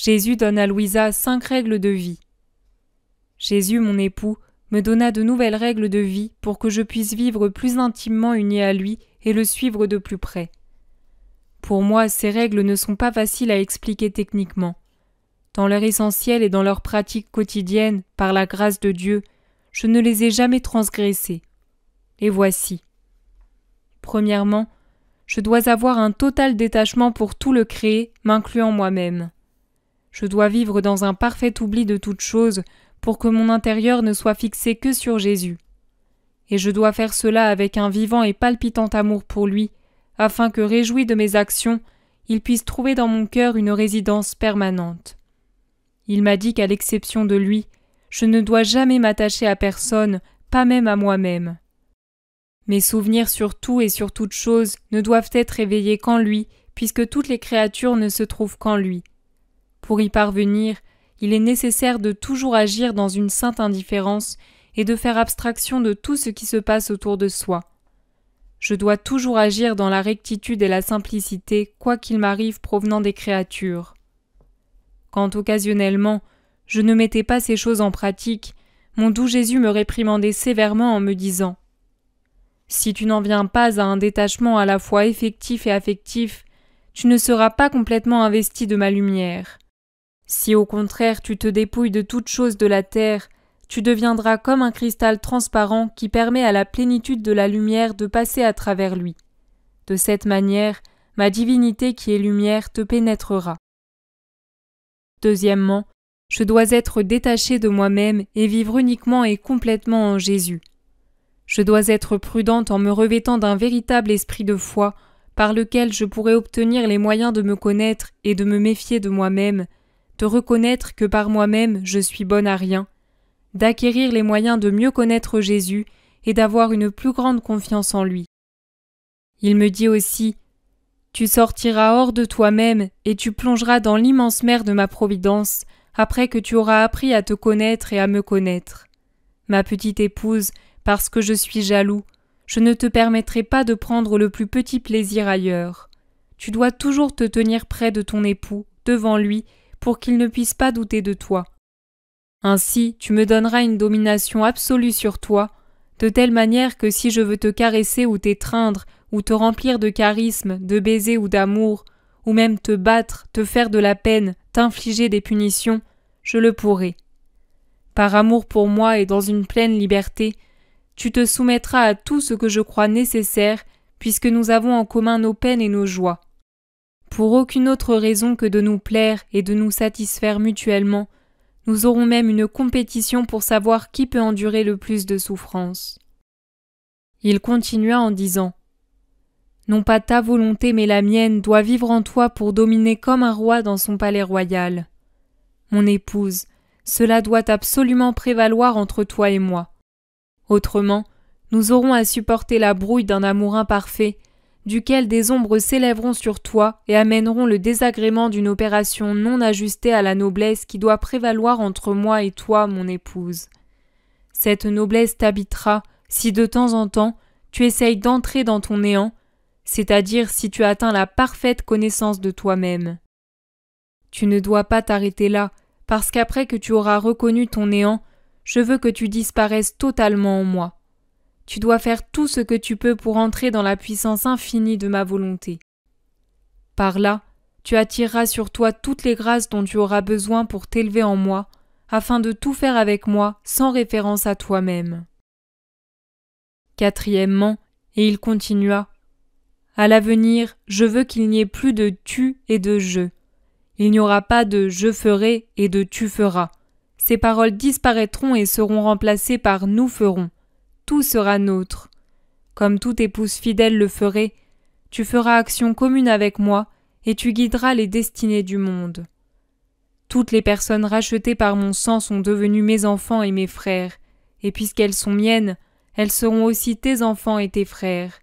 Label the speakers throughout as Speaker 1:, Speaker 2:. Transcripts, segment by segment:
Speaker 1: Jésus donne à Louisa 5 règles de vie. Jésus, mon époux, me donna de nouvelles règles de vie pour que je puisse vivre plus intimement uni à lui et le suivre de plus près. Pour moi, ces règles ne sont pas faciles à expliquer techniquement. Dans leur essentiel et dans leur pratique quotidienne, par la grâce de Dieu, je ne les ai jamais transgressées. Et voici. Premièrement, je dois avoir un total détachement pour tout le créé, m'incluant moi-même. Je dois vivre dans un parfait oubli de toute chose pour que mon intérieur ne soit fixé que sur Jésus. Et je dois faire cela avec un vivant et palpitant amour pour lui, afin que, réjoui de mes actions, il puisse trouver dans mon cœur une résidence permanente. Il m'a dit qu'à l'exception de lui, je ne dois jamais m'attacher à personne, pas même à moi-même. Mes souvenirs sur tout et sur toute chose ne doivent être éveillés qu'en lui, puisque toutes les créatures ne se trouvent qu'en lui. Pour y parvenir, il est nécessaire de toujours agir dans une sainte indifférence et de faire abstraction de tout ce qui se passe autour de soi. Je dois toujours agir dans la rectitude et la simplicité, quoi qu'il m'arrive provenant des créatures. Quand occasionnellement, je ne mettais pas ces choses en pratique, mon doux Jésus me réprimandait sévèrement en me disant « Si tu n'en viens pas à un détachement à la fois effectif et affectif, tu ne seras pas complètement investi de ma lumière. Si au contraire tu te dépouilles de toute chose de la terre, tu deviendras comme un cristal transparent qui permet à la plénitude de la lumière de passer à travers lui. De cette manière, ma divinité qui est lumière te pénétrera. » Deuxièmement, je dois être détaché de moi-même et vivre uniquement et complètement en Jésus. Je dois être prudente en me revêtant d'un véritable esprit de foi, par lequel je pourrai obtenir les moyens de me connaître et de me méfier de moi-même, de reconnaître que par moi-même je suis bonne à rien, d'acquérir les moyens de mieux connaître Jésus et d'avoir une plus grande confiance en lui. Il me dit aussi « Tu sortiras hors de toi-même et tu plongeras dans l'immense mer de ma providence, après que tu auras appris à te connaître et à me connaître. Ma petite épouse, parce que je suis jaloux, je ne te permettrai pas de prendre le plus petit plaisir ailleurs. Tu dois toujours te tenir près de ton époux, devant lui, pour qu'il ne puisse pas douter de toi. Ainsi, tu me donneras une domination absolue sur toi, de telle manière que si je veux te caresser ou t'étreindre, ou te remplir de charisme, de baisers ou d'amour, ou même te battre, te faire de la peine, t'infliger des punitions, je le pourrai. Par amour pour moi et dans une pleine liberté, tu te soumettras à tout ce que je crois nécessaire, puisque nous avons en commun nos peines et nos joies. Pour aucune autre raison que de nous plaire et de nous satisfaire mutuellement, nous aurons même une compétition pour savoir qui peut endurer le plus de souffrances. » Il continua en disant « Non pas ta volonté mais la mienne doit vivre en toi pour dominer comme un roi dans son palais royal. Mon épouse, cela doit absolument prévaloir entre toi et moi. Autrement, nous aurons à supporter la brouille d'un amour imparfait, duquel des ombres s'élèveront sur toi et amèneront le désagrément d'une opération non ajustée à la noblesse qui doit prévaloir entre moi et toi, mon épouse. Cette noblesse t'habitera si de temps en temps tu essayes d'entrer dans ton néant, c'est-à-dire si tu atteins la parfaite connaissance de toi-même. Tu ne dois pas t'arrêter là, parce qu'après que tu auras reconnu ton néant, je veux que tu disparaisses totalement en moi. Tu dois faire tout ce que tu peux pour entrer dans la puissance infinie de ma volonté. Par là, tu attireras sur toi toutes les grâces dont tu auras besoin pour t'élever en moi, afin de tout faire avec moi sans référence à toi-même. Quatrièmement, et il continua, « À l'avenir, je veux qu'il n'y ait plus de tu et de je. Il n'y aura pas de je ferai et de tu feras. Ces paroles disparaîtront et seront remplacées par nous ferons. Tout sera nôtre. Comme toute épouse fidèle le ferait, tu feras action commune avec moi et tu guideras les destinées du monde. Toutes les personnes rachetées par mon sang sont devenues mes enfants et mes frères, et puisqu'elles sont miennes, elles seront aussi tes enfants et tes frères.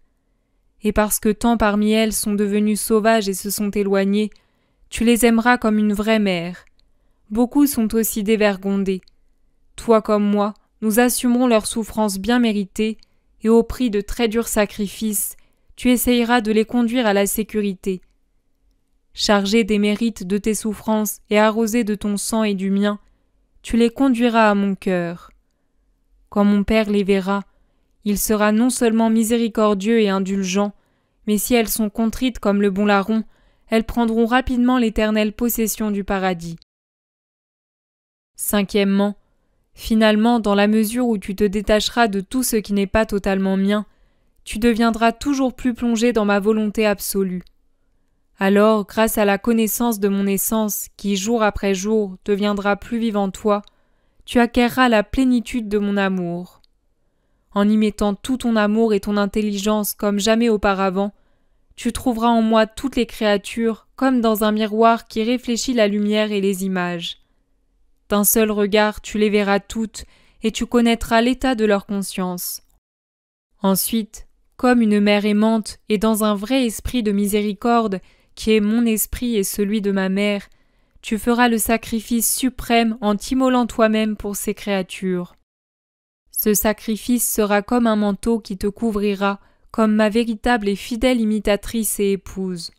Speaker 1: Et parce que tant parmi elles sont devenues sauvages et se sont éloignées, tu les aimeras comme une vraie mère. Beaucoup sont aussi dévergondés. Toi comme moi, nous assumerons leurs souffrances bien méritées, et au prix de très durs sacrifices, tu essayeras de les conduire à la sécurité. chargé des mérites de tes souffrances et arrosé de ton sang et du mien, tu les conduiras à mon cœur. Quand mon Père les verra, il sera non seulement miséricordieux et indulgent, mais si elles sont contrites comme le bon larron, elles prendront rapidement l'éternelle possession du paradis. Cinquièmement, finalement, dans la mesure où tu te détacheras de tout ce qui n'est pas totalement mien, tu deviendras toujours plus plongé dans ma volonté absolue. Alors, grâce à la connaissance de mon essence, qui jour après jour deviendra plus vive en toi, tu acquerras la plénitude de mon amour. En y mettant tout ton amour et ton intelligence comme jamais auparavant, tu trouveras en moi toutes les créatures comme dans un miroir qui réfléchit la lumière et les images. D'un seul regard, tu les verras toutes et tu connaîtras l'état de leur conscience. Ensuite, comme une mère aimante et dans un vrai esprit de miséricorde qui est mon esprit et celui de ma mère, tu feras le sacrifice suprême en t'immolant toi-même pour ces créatures. Ce sacrifice sera comme un manteau qui te couvrira, comme ma véritable et fidèle imitatrice et épouse.